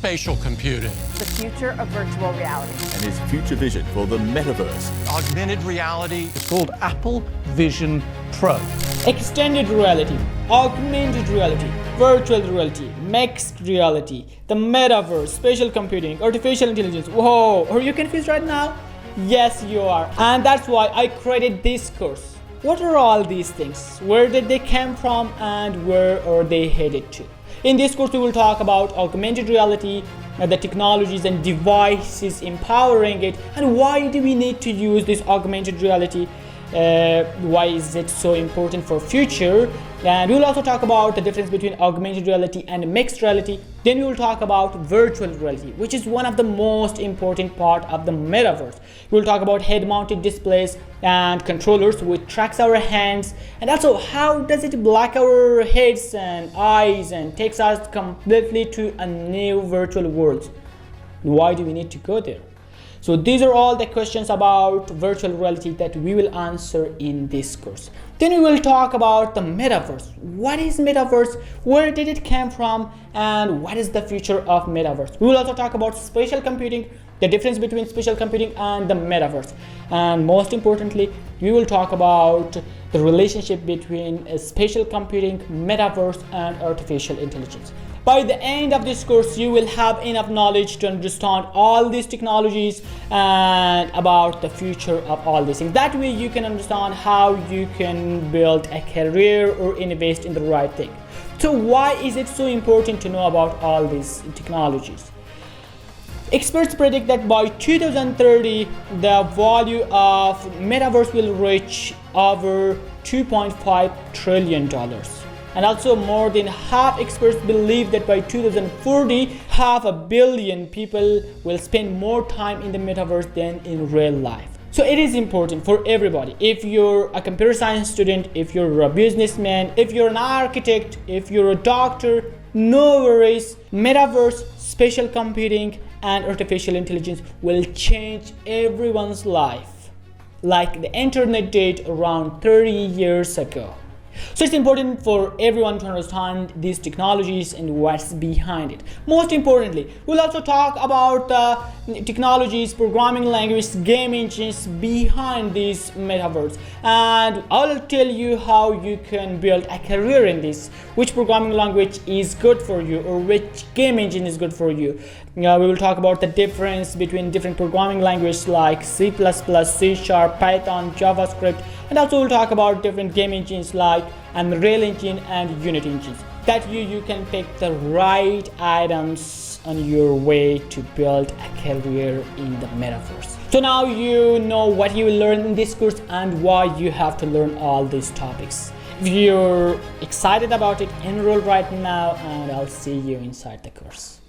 spatial computing, the future of virtual reality, and his future vision for the metaverse. augmented reality. It's called Apple Vision Pro. Extended reality, augmented reality, virtual reality, mixed reality, the metaverse, spatial computing, artificial intelligence. Whoa, are you confused right now? Yes, you are. And that's why I created this course. What are all these things? Where did they come from and where are they headed to? In this course, we will talk about augmented reality, the technologies and devices empowering it, and why do we need to use this augmented reality? Why is it so important for future? And we will also talk about the difference between augmented reality and mixed reality. Then we will talk about virtual reality, which is one of the most important part of the metaverse. We will talk about head-mounted displays and controllers which tracks our hands, and also how does it block our heads and eyes and takes us completely to a new virtual world. Why do we need to go there? So these are all the questions about virtual reality that we will answer in this course. Then we will talk about the metaverse. What is metaverse? Where did it come from? And what is the future of metaverse? We will also talk about spatial computing, the difference between spatial computing and the metaverse. And most importantly, we will talk about the relationship between spatial computing, metaverse, and artificial intelligence. By the end of this course, you will have enough knowledge to understand all these technologies and about the future of all these things. That way you can understand how you can build a career or invest in the right thing. So why is it so important to know about all these technologies? Experts predict that by 2030, the value of metaverse will reach over $2.5 trillion. And also more than half experts believe that by 2040, 500 million people will spend more time in the metaverse than in real life. So it is important for everybody. If you're a computer science student, if you're a businessman, if you're an architect, if you're a doctor, no worries. Metaverse, spatial computing, and artificial intelligence will change everyone's life, like the internet did around 30 years ago. So it's important for everyone to understand these technologies and what's behind it. Most importantly, we'll also talk about the technologies, programming languages, game engines behind these metaverse. And I'll tell you how you can build a career in this, which programming language is good for you or which game engine is good for you. We will talk about the difference between different programming languages like C++, C#, Python, JavaScript, and also we'll talk about different game engines like Unreal Engine and Unity engines. That you can pick the right items on your way to build a career in the metaverse. So now you know what you will learn in this course and why you have to learn all these topics. If you're excited about it, enroll right now and I'll see you inside the course.